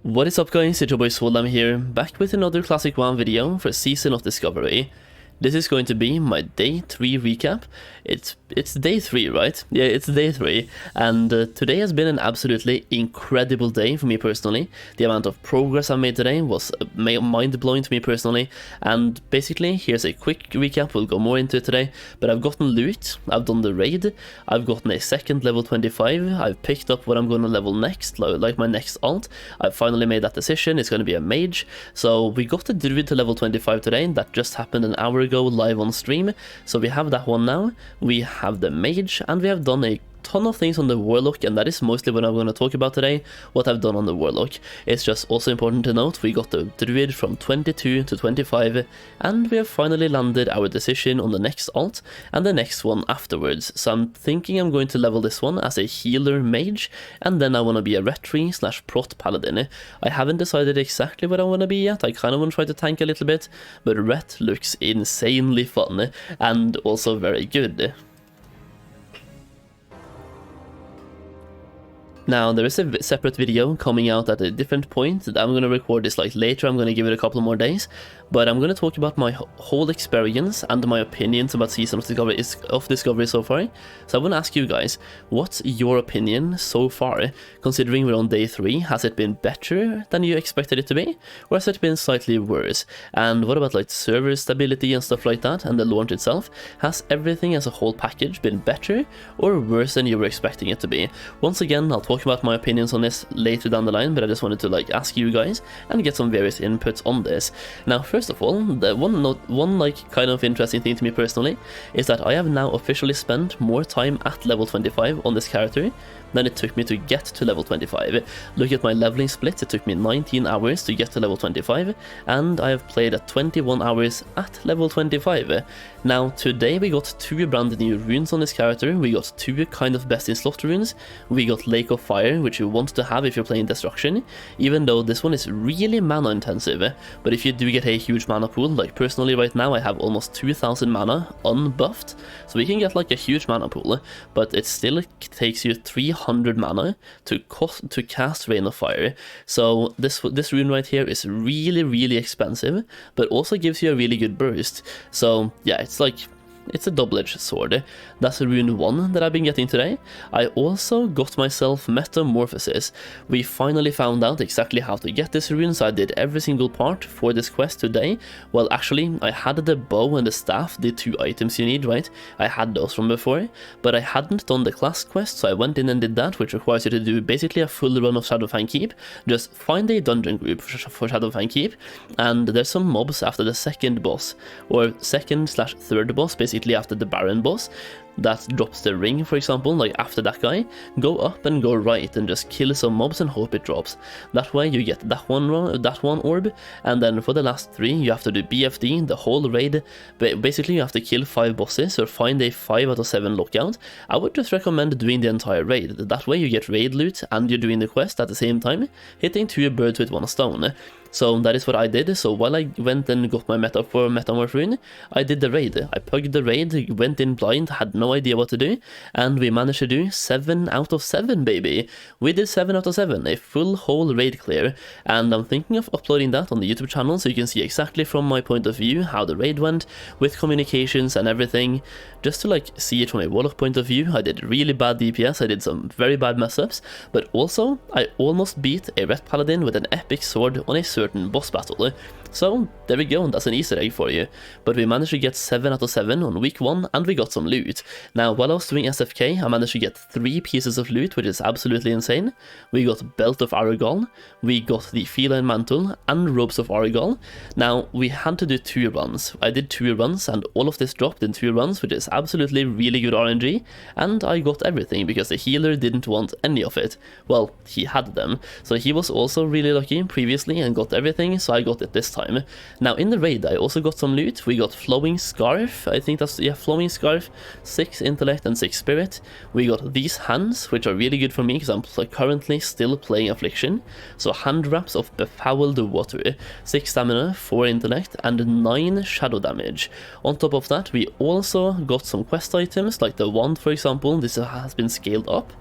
What is up guys, it's your boy Swollam here, back with another Classic 1 video for Season of Discovery. This is going to be my day 3 recap. It's day 3, right? Yeah, it's day 3, and today has been an absolutely incredible day for me personally. The amount of progress I made today was mind-blowing to me personally, and basically, here's a quick recap. We'll go more into it today, but I've gotten loot, I've done the raid, I've gotten a second level 25, I've picked up what I'm going to level next, like my next alt. I've finally made that decision, it's going to be a mage. So we got the druid to level 25 today, that just happened an hour ago live on stream, so we have that one now. We have the mage, and we have done a ton of things on the warlock, and that is mostly what I'm going to talk about today, what I've done on the warlock. It's just also important to note we got the druid from 22 to 25, and we have finally landed our decision on the next alt and the next one afterwards. So I'm thinking I'm going to level this one as a healer mage, and then I want to be a retri / prot paladin. I haven't decided exactly what I want to be yet. I kind of want to try to tank a little bit, but ret looks insanely fun and also very good. Now, there is a separate video coming out at a different point. I'm going to record this like later, I'm going to give it a couple more days. But I'm going to talk about my whole experience and my opinions about Season of Discovery so far. So I want to ask you guys, what's your opinion so far? Considering we're on day 3, has it been better than you expected it to be? Or has it been slightly worse? And what about like server stability and stuff like that, and the launch itself? Has everything as a whole package been better or worse than you were expecting it to be? Once again, I'll talk about my opinions on this later down the line, but I just wanted to like ask you guys and get some various inputs on this. Now, first of all, the one like kind of interesting thing to me personally is that I have now officially spent more time at level 25 on this character than it took me to get to level 25. Look at my leveling splits, it took me 19 hours to get to level 25, and I have played at 21 hours at level 25. Now, today we got 2 brand new runes on this character. We got 2 kind of best in slot runes. We got Lake of Fire, which you want to have if you're playing Destruction, even though this one is really mana intensive. But if you do get a huge mana pool, like personally right now I have almost 2000 mana unbuffed, so we can get like a huge mana pool, but it still takes you 300 mana to cast Rain of Fire. So this rune right here is really expensive, but also gives you a really good burst. So yeah, it's a double-edged sword. That's rune 1 that I've been getting today. I also got myself Metamorphosis. We finally found out exactly how to get this rune, so I did every single part for this quest today. Well, actually, I had the bow and the staff, the 2 items you need, right? I had those from before, but I hadn't done the class quest, so I went in and did that, which requires you to do basically a full run of Shadowfang Keep. Just find a dungeon group for Shadowfang Keep, and there's some mobs after the second boss, or second / third boss, basically after the Baron boss, that drops the ring, for example. Like after that guy, go up and go right and just kill some mobs and hope it drops. That way you get that one orb, and then for the last 3 you have to do BFD, the whole raid. Basically you have to kill 5 bosses or find a 5 out of 7 lockout. I would just recommend doing the entire raid. That way you get raid loot and you're doing the quest at the same time, hitting 2 birds with 1 stone. So that is what I did. So while I went and got my Metamorph rune, I did the raid. I pugged the raid, went in blind, had no idea what to do, and we managed to do 7 out of 7, baby. We did 7 out of 7, a full whole raid clear, and I'm thinking of uploading that on the YouTube channel so you can see exactly from my point of view how the raid went, with communications and everything, just to like see it from a warlock point of view. I did really bad DPS, I did some very bad mess-ups, but also I almost beat a ret paladin with an epic sword on a certain boss battle. So there we go, that's an Easter egg for you. But we managed to get 7 out of 7 on week 1, and we got some loot. Now, while I was doing SFK, I managed to get 3 pieces of loot, which is absolutely insane. We got Belt of Aragal, we got the Feline Mantle, and Robes of Aragal. Now, we had to do 2 runs. I did 2 runs, and all of this dropped in 2 runs, which is absolutely really good RNG, and I got everything, because the healer didn't want any of it. Well, he had them, so he was also really lucky previously and got everything, so I got it this time. Now in the raid I also got some loot. We got Flowing Scarf, I think that's, yeah, Flowing Scarf, 6 intellect and 6 spirit. We got these hands, which are really good for me because I'm currently still playing Affliction. So hand wraps of Befouled Water, 6 stamina, 4 intellect and 9 shadow damage. On top of that we also got some quest items like the wand, for example. This has been scaled up.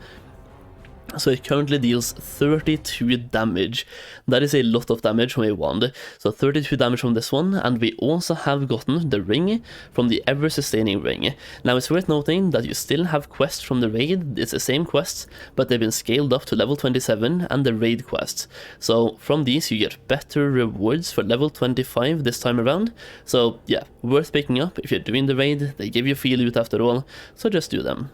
So it currently deals 32 damage. That is a lot of damage from a wand. So 32 damage from this one, and we also have gotten the ring from the ever-sustaining ring. Now it's worth noting that you still have quests from the raid. It's the same quests, but they've been scaled up to level 27 and the raid quests. So from these you get better rewards for level 25 this time around. So yeah, worth picking up if you're doing the raid. They give you free loot after all, so just do them.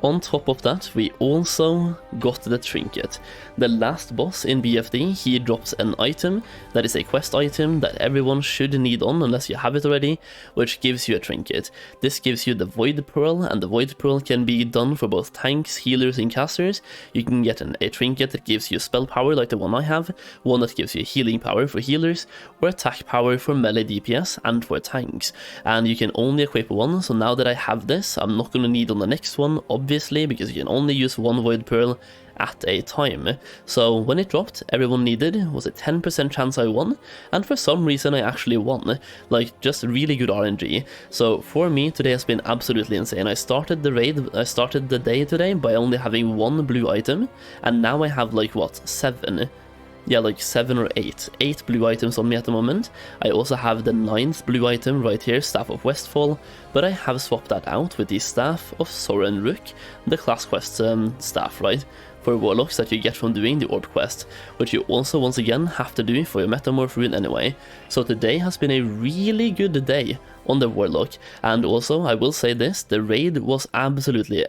On top of that, we also got the Trinket. The last boss in BFD, he drops an item that is a quest item that everyone should need on unless you have it already, which gives you a Trinket. This gives you the Void Pearl, and the Void Pearl can be done for both tanks, healers, and casters. You can get a Trinket that gives you spell power like the one I have, one that gives you healing power for healers, or attack power for melee DPS and for tanks. And you can only equip one, so now that I have this, I'm not going to need on the next one, obviously, because you can only use one Void Pearl at a time. So when it dropped, everyone needed was a 10% chance I won, and for some reason I actually won, like just really good RNG. So for me, today has been absolutely insane. I started the day today by only having one blue item, and now I have like what, 7? Yeah, like 7 or 8. 8 blue items on me at the moment. I also have the 9th blue item right here, Staff of Westfall, but I have swapped that out with the Staff of Soren Rook, the class quest staff, right? For warlocks that you get from doing the Orb quest, which you also once again have to do for your Metamorph rune anyway. So today has been a really good day on the warlock, and also I will say this, the raid was absolutely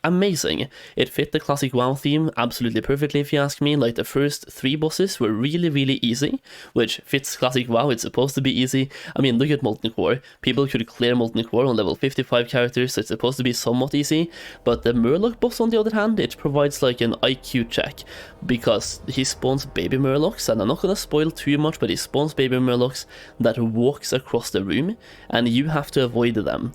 amazing. It fit the classic WoW theme absolutely perfectly if you ask me. Like the first 3 bosses were really easy, which fits classic WoW. It's supposed to be easy. I mean, look at Molten Core. People could clear Molten Core on level 55 characters, so it's supposed to be somewhat easy. But the Murloc boss on the other hand, it provides like an IQ check, because he spawns baby Murlocs, and I'm not gonna spoil too much, but he spawns baby Murlocs that walks across the room, and you have to avoid them.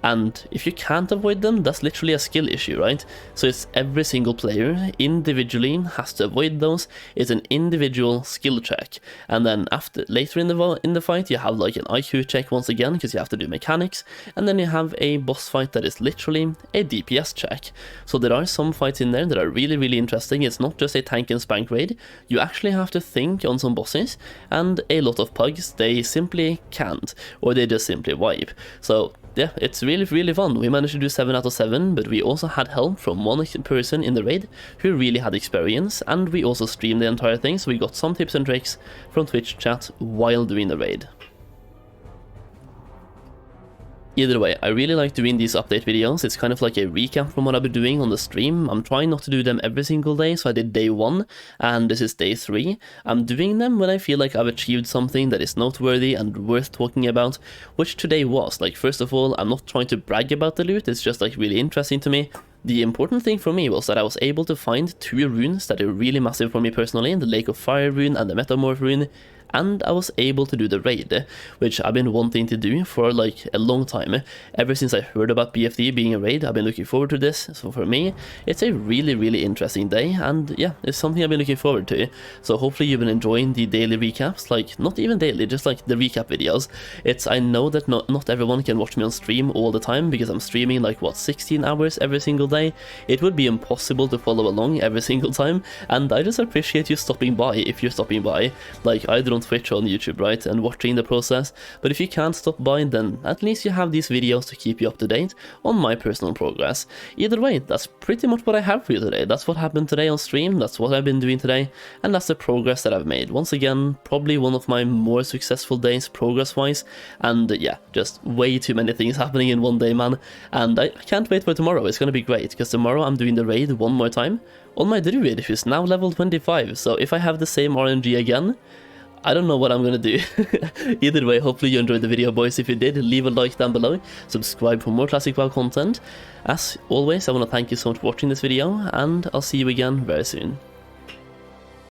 And if you can't avoid them, that's literally a skill issue, right? So it's every single player individually has to avoid those. It's an individual skill check. And then later in the fight, you have like an IQ check once again, because you have to do mechanics. And then you have a boss fight that is literally a DPS check. So there are some fights in there that are really interesting. It's not just a tank and spank raid. You actually have to think on some bosses, and a lot of pugs, they simply can't, or they just simply wipe. So yeah, it's really fun. We managed to do 7 out of 7, but we also had help from one person in the raid who really had experience, and we also streamed the entire thing, so we got some tips and tricks from Twitch chat while doing the raid. Either way, I really like doing these update videos. It's kind of like a recap from what I've been doing on the stream. I'm trying not to do them every single day, so I did day 1, and this is day 3. I'm doing them when I feel like I've achieved something that is noteworthy and worth talking about, which today was. Like, first of all, I'm not trying to brag about the loot, it's just like really interesting to me. The important thing for me was that I was able to find 2 runes that are really massive for me personally, the Lake of Fire rune and the Metamorph rune, and I was able to do the raid, which I've been wanting to do for like a long time. Ever since I heard about BFD being a raid, I've been looking forward to this, so for me, it's a really interesting day, and yeah, it's something I've been looking forward to. So hopefully you've been enjoying the daily recaps, like, not even daily, just like the recap videos. I know that not everyone can watch me on stream all the time, because I'm streaming like, what, 16 hours every single day? It would be impossible to follow along every single time, and I just appreciate you stopping by if you're stopping by, like either on Twitch or on YouTube, right, and watching the process. But if you can't stop by, then at least you have these videos to keep you up to date on my personal progress. Either way, that's pretty much what I have for you today. That's what happened today on stream, that's what I've been doing today, and that's the progress that I've made. Once again, probably one of my more successful days progress-wise, and yeah, just way too many things happening in one day, man. And I can't wait for tomorrow. It's gonna be great, because tomorrow I'm doing the raid one more time on my druid, who's now level 25, so if I have the same RNG again, I don't know what I'm gonna do. Either way, hopefully you enjoyed the video, boys. If you did, leave a like down below, subscribe for more classic WoW content. As always, I want to thank you so much for watching this video, and I'll see you again very soon.